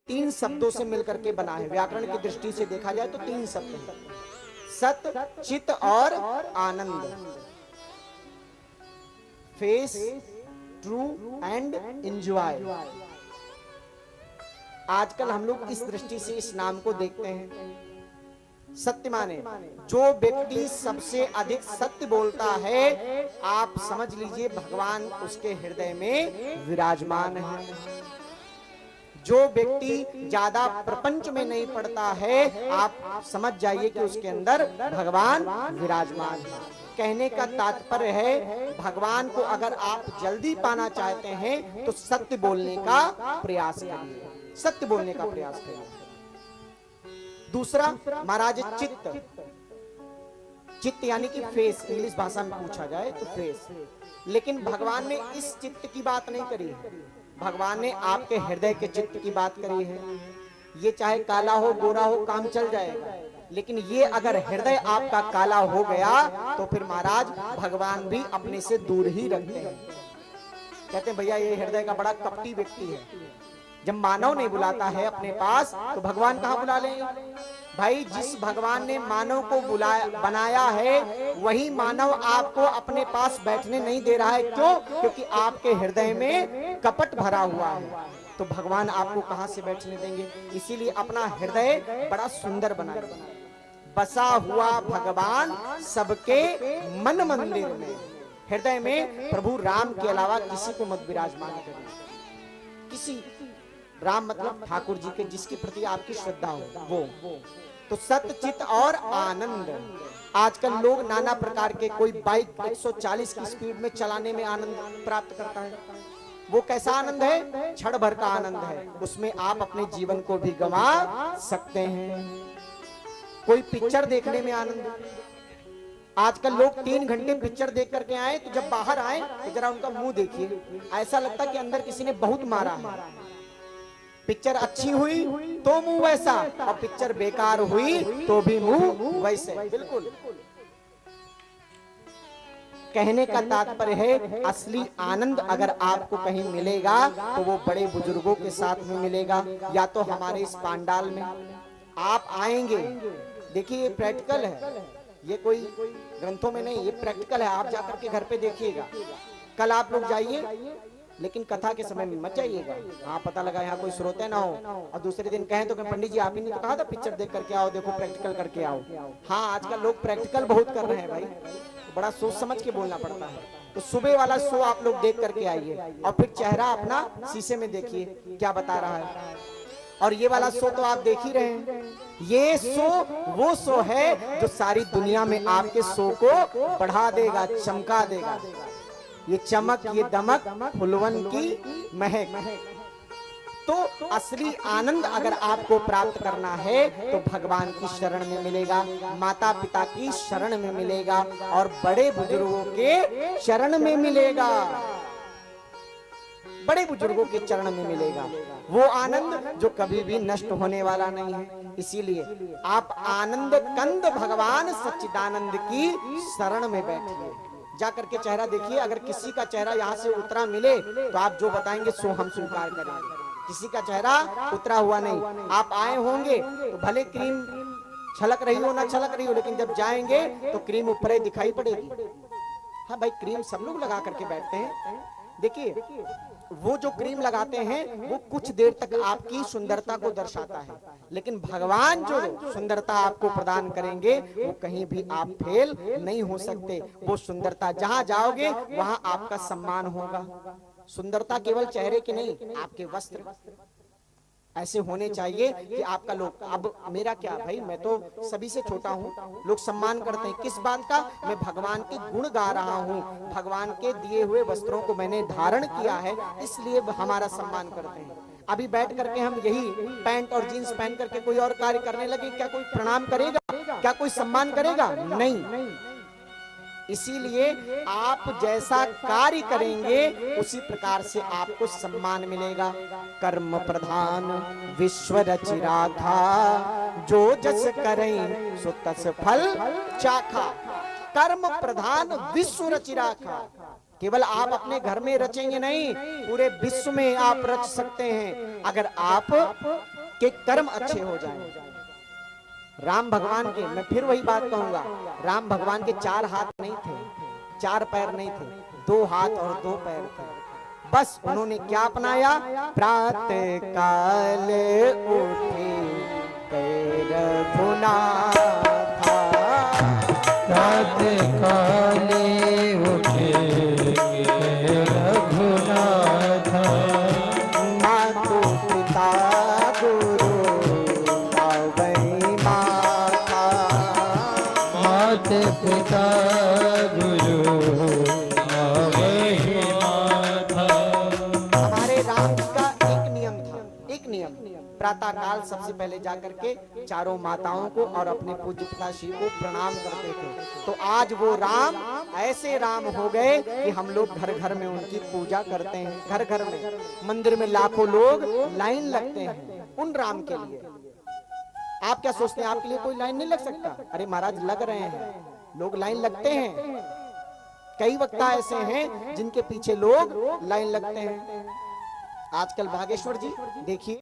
तीन शब्दों से मिलकर के बना है। व्याकरण की दृष्टि से देखा जाए तो तीन शब्द हैं, सत, चित और आनंद। Face, true and enjoy. आजकल हम लोग इस दृष्टि से इस नाम को देखते हैं। सत्य माने, जो व्यक्ति सबसे अधिक सत्य बोलता है, आप समझ लीजिए भगवान उसके हृदय में विराजमान है। जो व्यक्ति ज्यादा प्रपंच में नहीं पड़ता है, आप समझ जाइए कि उसके अंदर भगवान विराजमान है। कहने का तात्पर्य है, भगवान को अगर आप जल्दी पाना चाहते हैं तो सत्य बोलने का प्रयास करिए, सत्य बोलने का प्रयास करिए। दूसरा महाराज चित्त, चित्त यानी कि फेस, इंग्लिश भाषा में पूछा जाए तो फेस। लेकिन भगवान ने इस चित्त की बात नहीं करी है, भगवान ने आपके हृदय के चित्त की बात करी है। ये चाहे काला हो गोरा हो काम चल जाएगा, लेकिन ये अगर हृदय आपका काला हो गया तो फिर महाराज भगवान भी अपने से दूर ही रखते हैं। कहते हैं भैया ये हृदय का बड़ा कपटी व्यक्ति है। जब मानव नहीं बुलाता है अपने पास तो भगवान कहाँ बुला लेंगे? भाई जिस भगवान ने मानव को बनाया है, वही मानव आपको अपने पास बैठने नहीं दे रहा है। क्यों? क्योंकि आपके हृदय में कपट भरा हुआ है, तो भगवान आपको कहां से बैठने देंगे? इसीलिए अपना हृदय बड़ा सुंदर बनाइए। बसा हुआ भगवान सबके मन मंदिर में। हृदय में प्रभु राम के अलावा किसी को मत विराजमान करिए, किसी, राम मतलब ठाकुर जी के, जिसके प्रति आपकी श्रद्धा हो वो। तो सत्य, चित और आनंद। आजकल लोग नाना प्रकार के, कोई बाइक 140 की स्पीड में चलाने में आनंद प्राप्त करता है। वो कैसा आनंद है? क्षण भर का आनंद है, उसमें आप अपने जीवन को भी गंवा सकते हैं। कोई पिक्चर देखने में आनंद। आजकल लोग 3 घंटे पिक्चर देख करके आए, तो जब बाहर आए तो जरा उनका मुंह देखिए, ऐसा लगता कि अंदर किसी ने बहुत मारा है। पिक्चर अच्छी हुई तो मुंह वैसा, और पिक्चर बेकार हुई तो भी मुंह वैसे। बिल्कुल। कहने का तात्पर्य है, असली आनंद अगर आपको कहीं मिलेगा तो वो बड़े बुजुर्गों के साथ में मिलेगा, या तो हमारे इस पांडाल में आप आएंगे। देखिए ये प्रैक्टिकल है, ये कोई ग्रंथों में नहीं, ये प्रैक्टिकल है। आप जाकर के घर पे देखिएगा। कल आप लोग जाइए, लेकिन कथा के समय में मत जाइएगा। हाँ, पता लगा यहाँ कोई श्रोते ना हो और दूसरे दिन कहें तो पंडित जी आप ही ने तो कहा था पिक्चर देख करके आओ, देखो प्रैक्टिकल करके आओ। हाँ, आजकल लोग प्रैक्टिकल बहुत कर रहे हैं भाई, तो बड़ा सोच समझ के बोलना पड़ता है। तो सुबह वाला शो आप लोग देख करके आइए, और फिर चेहरा अपना शीशे में देखिए क्या बता रहा है। और ये वाला शो तो आप देख ही रहे हैं। ये शो वो शो है जो सारी दुनिया में आपके शो को बढ़ा देगा, चमका देगा। ये चमक, ये दमक, फुलवन की महक। तो असली आनंद अगर आपको प्राप्त करना है तो भगवान की शरण में मिलेगा, माता पिता की शरण में मिलेगा, और बड़े बुजुर्गों के चरण में मिलेगा। बड़े बुजुर्गों के चरण में मिलेगा वो आनंद जो कभी भी नष्ट होने वाला नहीं है। इसीलिए आप आनंद कंद भगवान सच्चिदानंद की शरण में बैठिए। जाकर के चेहरा देखिए, अगर किसी का चेहरा यहाँ से उतरा मिले तो आप जो बताएंगे सो हम स्वीकार करेंगे। किसी का चेहरा उतरा हुआ नहीं, आप आए होंगे तो भले क्रीम छलक रही हो ना छलक रही हो, लेकिन जब जाएंगे तो क्रीम ऊपर ही दिखाई पड़ेगी। हाँ भाई, क्रीम सब लोग लगा करके बैठते हैं। देखिए वो जो क्रीम लगाते हैं वो कुछ देर तक आपकी सुंदरता को दर्शाता है, लेकिन भगवान जो सुंदरता आपको प्रदान करेंगे वो कहीं भी आप फेल नहीं हो सकते। वो सुंदरता जहां जाओगे वहां आपका सम्मान होगा। सुंदरता केवल चेहरे की नहीं, आपके वस्त्र ऐसे होने चाहिए कि आपका लोग, अब मेरा क्या भाई, मैं तो सभी से छोटा हूँ, लोग सम्मान करते हैं। किस बात का? मैं भगवान के गुण गा रहा हूँ, भगवान के दिए हुए वस्त्रों को मैंने धारण किया है, इसलिए हमारा सम्मान करते हैं। अभी बैठ करके हम यही पैंट और जीन्स पहन करके कोई और कार्य करने लगे, क्या कोई प्रणाम करेगा? क्या कोई सम्मान करेगा? नहीं। इसीलिए आप जैसा कार्य करेंगे उसी प्रकार से आपको सम्मान मिलेगा। कर्म प्रधान विश्व रचि राखा, जो जस करें सो तस फल चाखा। कर्म प्रधान विश्व रचि राखा, केवल आप अपने घर में रचेंगे नहीं, पूरे विश्व में आप रच सकते हैं। अगर आप कि कर्म अच्छे हो जाएं। राम भगवान के, मैं फिर वही बात कहूंगा, राम भगवान के 4 हाथ नहीं थे, 4 पैर नहीं थे, 2 हाथ और 2 पैर थे। बस उन्होंने क्या अपनाया? प्रातः काल उठे रघुनाथ, प्रातः काल उठे रघुनाथ, मातु पिता गुरु आवै माता, माता पिता गुरु आवै माता। हमारे राम जी का एक नियम था, एक नियम, प्रातः काल सबसे पहले जाकर के चारों माताओं को और अपने पूज्य पिताश्री को प्रणाम करते थे। तो आज वो राम ऐसे राम हो गए कि हम लोग घर घर में उनकी पूजा करते हैं। घर घर में, मंदिर में लाखों लोग लाइन लगते हैं उन राम के लिए। आप क्या सोचते हैं आपके लिए कोई लाइन नहीं लग सकता? अरे महाराज लग रहे हैं, लोग लाइन लगते हैं। कई वक्ता ऐसे हैं जिनके पीछे लोग लाइन लगते हैं। आजकल बागेश्वर जी देखिए,